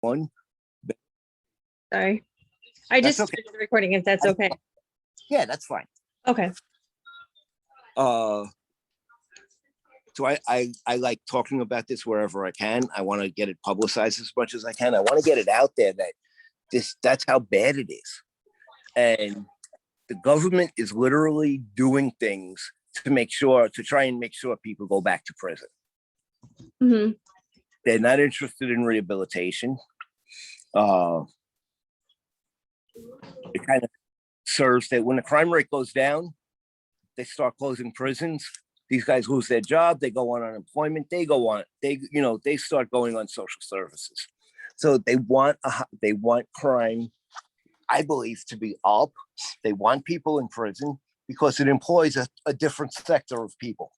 One, Sorry. I that's just okay. started the recording if that's okay. Yeah, that's fine. Okay. Uh, so I like talking about this wherever I can. I want to get it publicized as much as I can. I want to get it out there that that's how bad it is. And the government is literally doing things to try and make sure people go back to prison. Mm-hmm. They're not interested in rehabilitation. It kind of serves that when the crime rate goes down, they start closing prisons. These guys lose their job. They go on unemployment. They start going on social services. So they want crime, I believe, to be up. They want people in prison because it employs a different sector of people.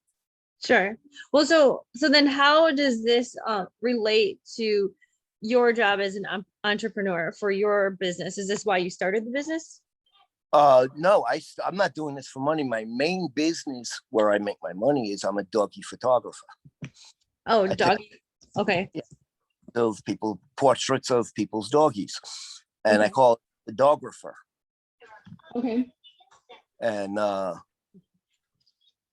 Sure. Well, so then how does this relate to your job as an entrepreneur for your business? Is this why you started the business? No, I'm not doing this for money. My main business where I make my money is I'm a doggy photographer. Oh, doggy. Okay. Of portraits of people's doggies, and okay. I call it the doggrapher. Okay. And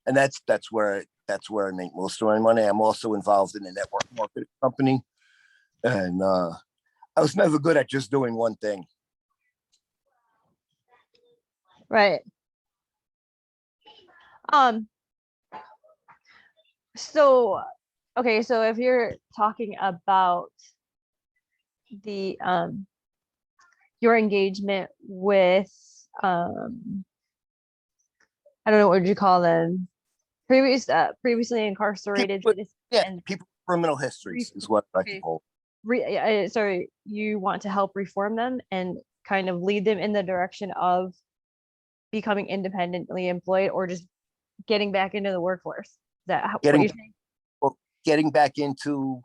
that's where I make most of my money. I'm also involved in a network marketing company, and I was never good at just doing one thing. Right. So, okay, so if you're talking about the your engagement with I don't know, what would you call them? Previously incarcerated people, and people with criminal histories is what I like to call. Sorry, you want to help reform them and kind of lead them in the direction of becoming independently employed or just getting back into the workforce. Is that what you're saying? Well, getting back into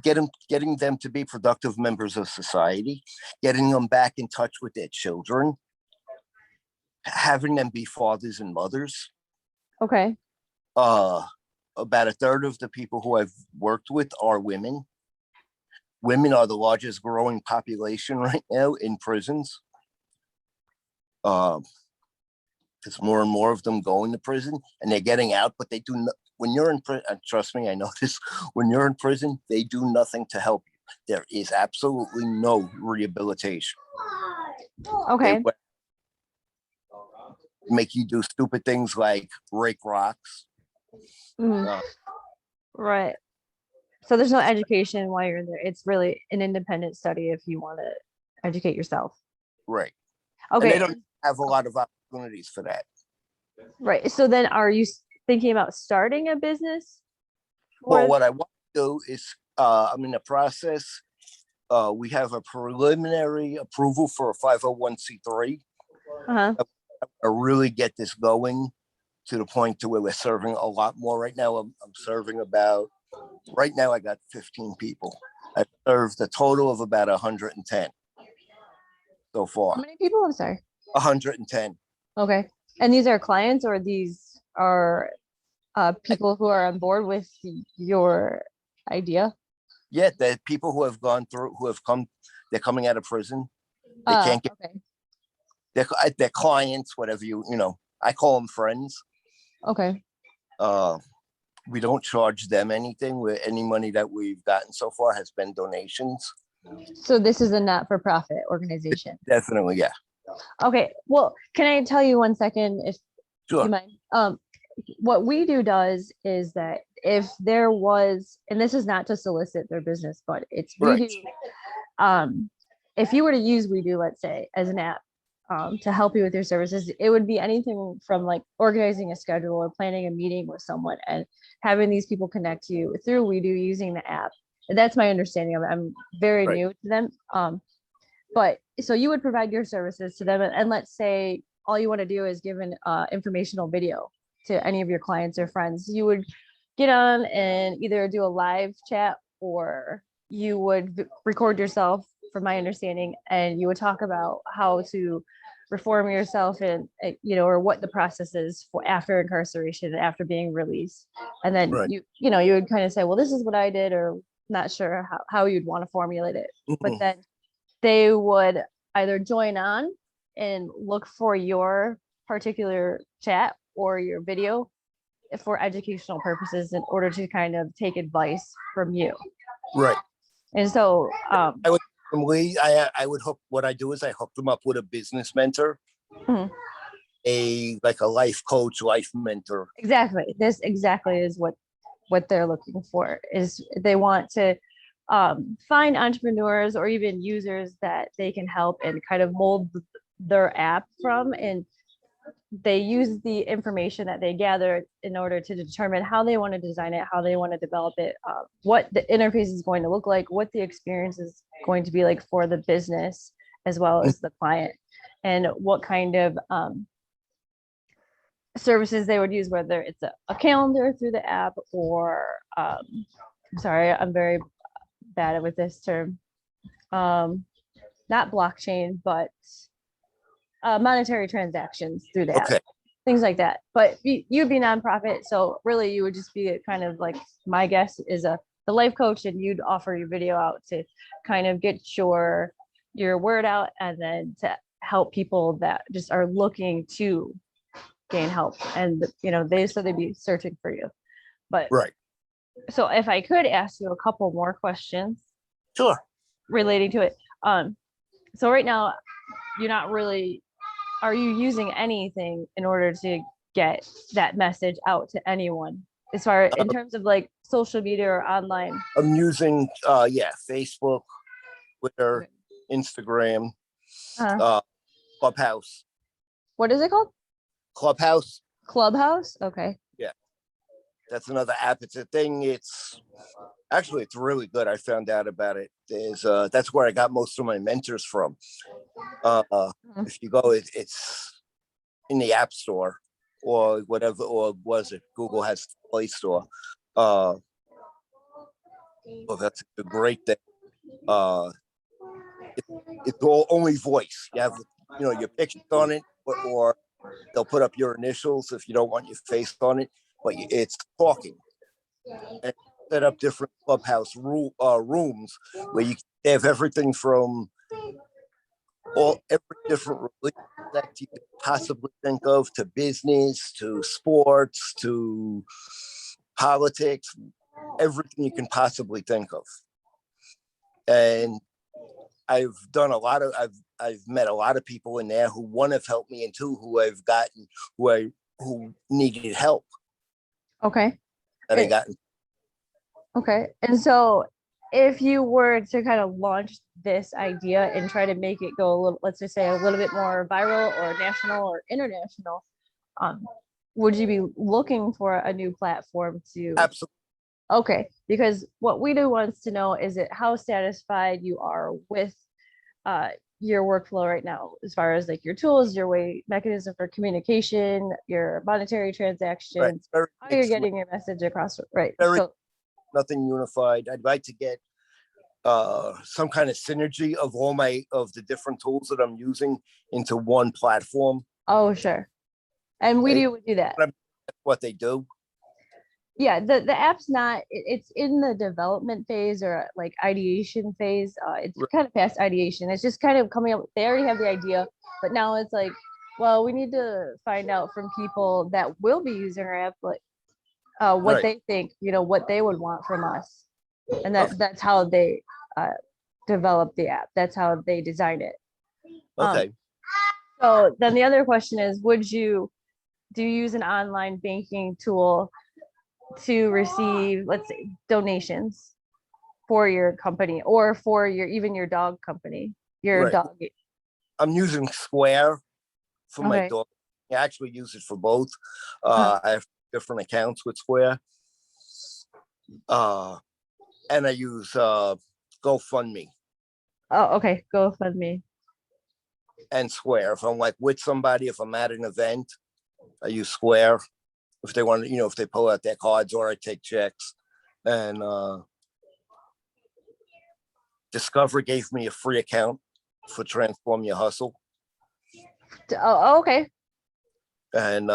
getting them to be productive members of society, getting them back in touch with their children, having them be fathers and mothers. Okay. About a third of the people who I've worked with are women. Women are the largest growing population right now in prisons. There's more and more of them going to prison and they're getting out, but they do not, when you're in prison, trust me, I know this, when you're in prison, they do nothing to help you. There is absolutely no rehabilitation. Okay. They make you do stupid things like rake rocks. Mm-hmm. Right. So there's no education while you're in there. It's really an independent study if you want to educate yourself. Right. Okay. And they don't have a lot of opportunities for that. Right. So then are you thinking about starting a business? Well, what I want to do is I'm in the process. We have a preliminary approval for a 501c3. Uh-huh. I really get this going to the point to where we're serving a lot more. Right now, I'm serving right now I got 15 people. I served a total of about 110 so far. How many people? I'm sorry. 110. Okay. And these are clients or these are people who are on board with your idea? Yeah, the people who have gone through, they're coming out of prison. They can't get, okay. They're clients, whatever I call them friends. Okay. We don't charge them anything. Any money that we've gotten so far has been donations. So this is a not-for-profit organization? Definitely, yeah. Okay. Well, can I tell you 1 second, if you mind? What we does is that if there was, and this is not to solicit their business, but it's Wedo. If you were to use Wedo, let's say, as an app to help you with your services, it would be anything from like organizing a schedule or planning a meeting with someone and having these people connect you through Wedo using the app. And that's my understanding of it. I'm very new to them. But so you would provide your services to them, and let's say all you want to do is give an informational video to any of your clients or friends. You would get on and either do a live chat or you would record yourself, from my understanding, and you would talk about how to reform yourself and or what the process is for after incarceration, after being released. And then you would kind of say, well, this is what I did, or not sure how you'd want to formulate it, but Mhm. then they would either join on and look for your particular chat or your video for educational purposes in order to kind of take advice from you. Right. And so, I would I would hook what I do is I hook them up with a business mentor, mhm, like a life coach, life mentor. exactly, this exactly is what they're looking for is they want to find entrepreneurs or even users that they can help and kind of mold their app from, and they use the information that they gather in order to determine how they want to design it, how they want to develop it, what the interface is going to look like, what the experience is going to be like for the business as well as the client, and what kind of services they would use, whether it's a calendar through the app or I'm sorry, I'm very bad with this term. Not blockchain, but monetary transactions through the app, Okay. things like that. But you'd be nonprofit, so really you would just be a kind of like, my guess is the life coach, and you'd offer your video out to kind of get your word out, and then to help people that just are looking to gain help, and they'd be searching for you. But Right. so if I could ask you a couple more questions Sure. relating to it. So right now, you're not really, are you using anything in order to get that message out to anyone as far in terms of like social media or online? I'm using Facebook, Twitter, Instagram, Uh, Clubhouse. what is it called? Clubhouse. Clubhouse? Okay. Yeah. That's another app. It's a thing. It's really good. I found out about it. That's where I got most of my mentors from. Mhm. If you go, it's in the App Store or whatever, or was it Google has Play Store. Well, that's a great thing. Uh, it's all only voice. You have your pictures on it, or they'll put up your initials if you don't want your face on it, but it's talking. And set up different clubhouse rooms where they have everything from every different religion that you could possibly think of, to business, to sports, to politics, everything you can possibly think of. And I've met a lot of people in there who, one, have helped me, and two, who needed help. Okay. And I got. Okay. And so if you were to kind of launch this idea and try to make it go a little, let's just say a little bit more viral or national or international, would you be looking for a new platform to? Absolutely. Okay, because what Wedo wants to know is how satisfied you are with your workflow right now, as far as like your tools, your mechanism for communication, your monetary transactions, right. how you're getting your message across. Right. So nothing unified. I'd like to get some kind of synergy of the different tools that I'm using into one platform. Oh, sure. And Wedo would do that. That's what they do. Yeah, the app's not, it's in the development phase or like ideation phase. It's kind of past ideation. It's just kind of coming up. They already have the idea, but now it's like, well, we need to find out from people that will be using our app, like what they think, what they would want from us. And that's how they develop the app. That's how they design it. Okay. So then the other question is, do you use an online banking tool to receive, let's say, donations for your company or for even your dog company, your dog? I'm using Square for my dog. I actually use it for both. I have different accounts with Square. And I use GoFundMe. Oh, okay. GoFundMe. And Square. If I'm like with somebody, if I'm at an event, I use Square. If they want to, if they pull out their cards, or I take checks. And Discover gave me a free account for Transform Your Hustle. Oh, okay. And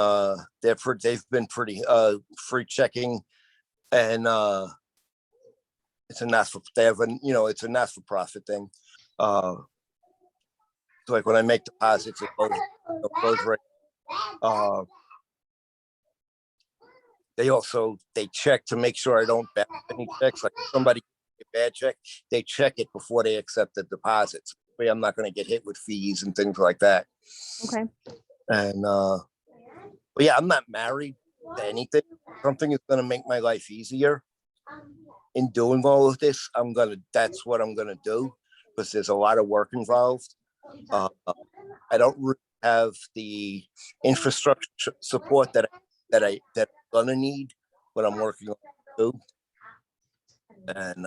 they've been pretty free checking, and it's a they have it's a not-for-profit thing. So like when I make deposits, it goes right. They check to make sure I don't bounce any checks. Like somebody a bad check, they check it before they accept the deposits. I'm not going to get hit with fees and things like that. Okay. And but yeah, I'm not married to anything. Something is going to make my life easier. In doing all of this, that's what I'm gonna do, because there's a lot of work involved. I don't really have the infrastructure support that I'm gonna need when I'm working on too. And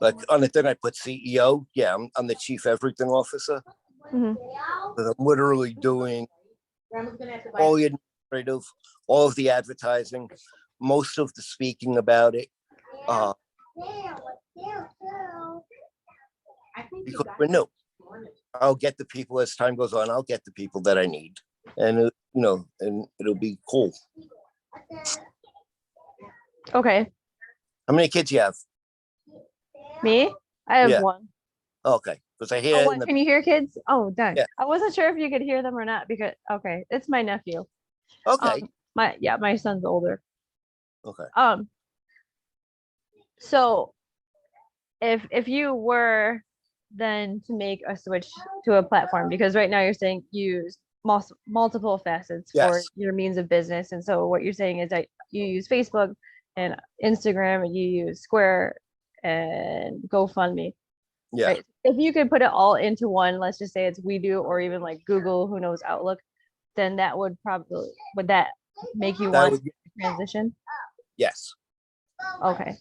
like on the thing I put CEO, yeah, I'm the chief everything officer. Mhm. But I'm literally doing all the administrative, all of the advertising, most of the speaking about it. Because we're new. I'll get the people as time goes on. I'll get the people that I need, and and it'll be cool. Okay. How many kids you have? Me? I have Yeah. one. Okay, because I hear. Oh, can you hear kids? Oh, dang. Yeah. I wasn't sure if you could hear them or not because okay, it's my nephew. Okay. My son's older. Okay. So if you were then to make a switch to a platform, because right now you're saying use multiple facets for Yes. your means of business, and so what you're saying is that you use Facebook and Instagram, and you use Square and GoFundMe. Yeah. Right? If you could put it all into one, let's just say it's WeDo or even like Google, who knows, Outlook, then that would that make you want to transition? Yes. Okay.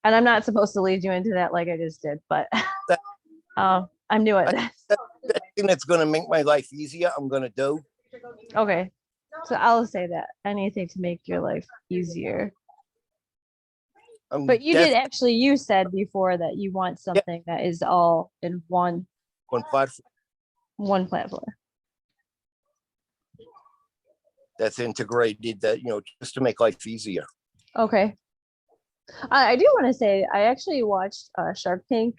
And I'm not supposed to lead you into that like I just did, but I'm new at this. The thing that's going to make my life easier, I'm going to do. Okay. So I'll say that. Anything to make your life easier. But you said before that you want something that is all in one platform. One platform. That's integrated, that, just to make life easier. Okay. I do want to say I actually watched Shark Tank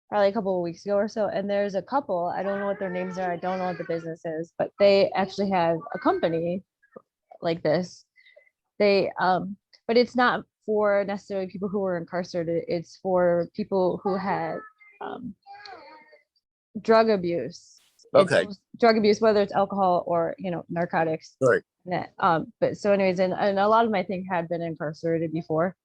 probably a couple of weeks ago or so, and there's a couple, I don't know what their names are, I don't know what the business is, but they actually have a company like this. They but it's not for necessarily people who were incarcerated, it's for people who had drug abuse. Okay. Drug abuse, whether it's alcohol or narcotics. Right. But so anyways, and a lot of them I think had been incarcerated before.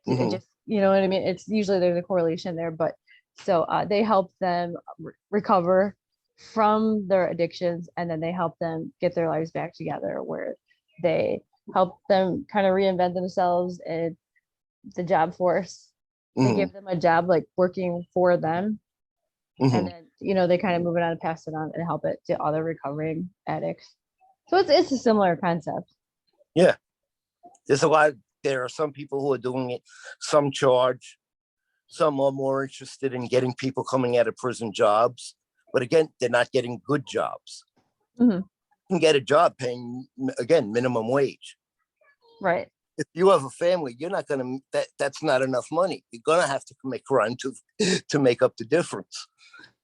Mm-hmm. It just, you know what I mean? It's usually there's a correlation there, but so they help them recover from their addictions, and then they help them get their lives back together, where they help them kind of reinvent themselves in the job force. They give them a job like working for them. And then, they kind of move it on and pass it on and help it to other recovering addicts. So it's a similar concept. Yeah. There are some people who are doing it, some charge, some are more interested in getting people coming out of prison jobs. But again, they're not getting good jobs. You can get a job paying, again, minimum wage. Right. If you have a family, you're not going to, that's not enough money. You're going to have to make crime to make up the difference.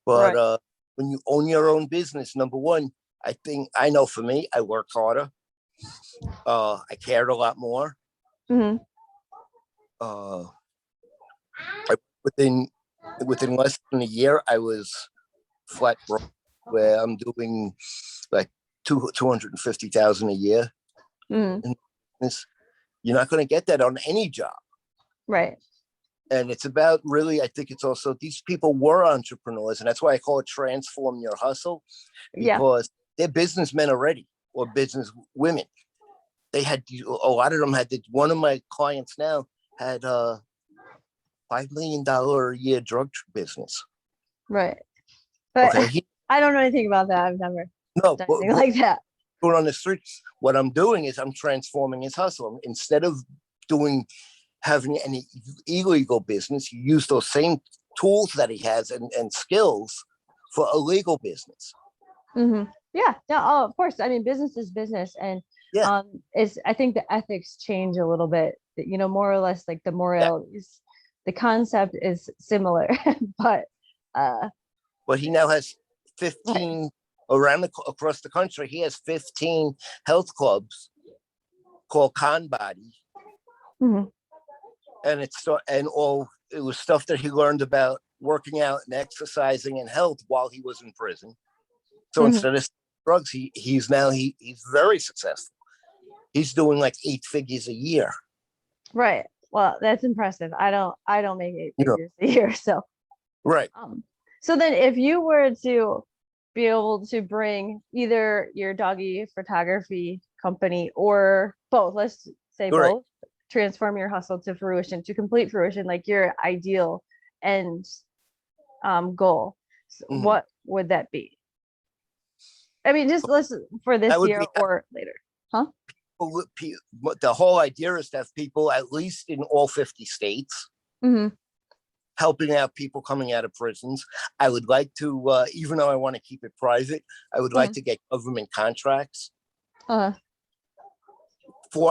But when you own your own business, number one, I know for me, I worked harder. I cared a lot more. Within less than a year, I was flat broke, where I'm doing like $250,000 a year. You're not going to get that on any job. Right. And it's about really, I think it's also, these people were entrepreneurs, and that's why I call it transform your hustle, because they're businessmen already, or business women. They had, a lot of them had, one of my clients now had $5 million a year drug business. Right. But I don't know anything about that. I've never done anything like that. Going on the street, what I'm doing is I'm transforming his hustle. Instead of having any illegal business, you use those same tools that he has and skills for a legal business. Yeah. No, of course. I mean, business is business, and Yeah. Is I think the ethics change a little bit, more or less like the moralities. The concept is similar, but But he now has 15 across the country. He has 15 health clubs called Con Body. Mhm. And it was stuff that he learned about working out and exercising and health while he was in prison. So instead of drugs, he's very successful. He's doing like 8 figures a year. Right. Well, that's impressive. I don't make 8 figures a year. So right. So then if you were to be able to bring either your doggy photography company or both, let's say both, transform your hustle to fruition, to complete fruition, like your ideal end goal, what would that be? I mean, just listen for this year or later, huh? The whole idea is to have people at least in all 50 states helping out people coming out of prisons. I would like to, even though I want to keep it private, I would like to get government contracts for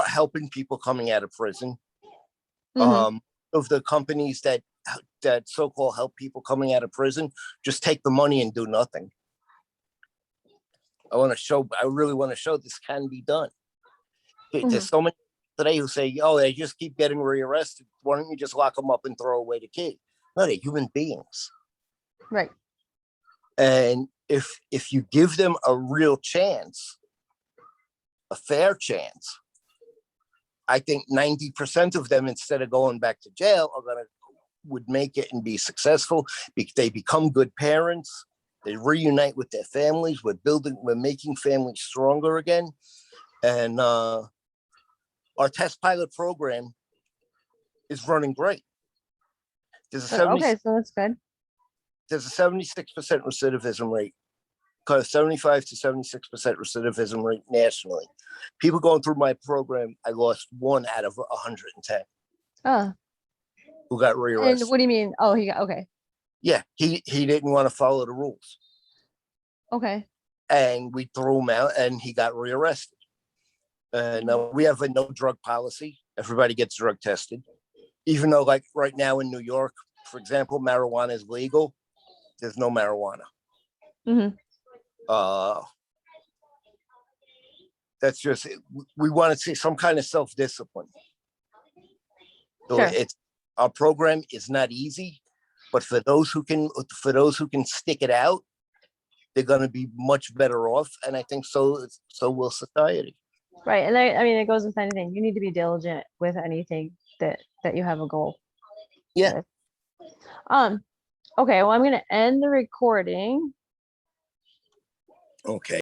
helping people coming out of prison. Of the companies that so-called help people coming out of prison, just take the money and do nothing. I really want to show this can be done. There's so many today who say, oh, they just keep getting rearrested. Why don't you just lock them up and throw away the key? No, they're human beings. Right. And if you give them a real chance, a fair chance, I think 90% of them, instead of going back to jail, would make it and be successful. They become good parents. They reunite with their families. We're making families stronger again. And our test pilot program is running great. Okay, so that's good. There's a 76% recidivism rate, 75 to 76% recidivism rate nationally. People going through my program, I lost 1 out of 110 who got rearrested. And what do you mean? Oh, he got, okay. Yeah, he didn't want to follow the rules. Okay. And we threw him out and he got rearrested. And we have a no drug policy. Everybody gets drug tested. Even though, like right now in New York, for example, marijuana is legal, there's no marijuana. That's just, we want to see some kind of self-discipline. So our program is not easy, but for those who can stick it out, they're going to be much better off. And I think so will society. Right. And I mean, it goes with anything. You need to be diligent with anything that you have a goal. Yeah. With. Okay. Well, I'm going to end the recording. Okay.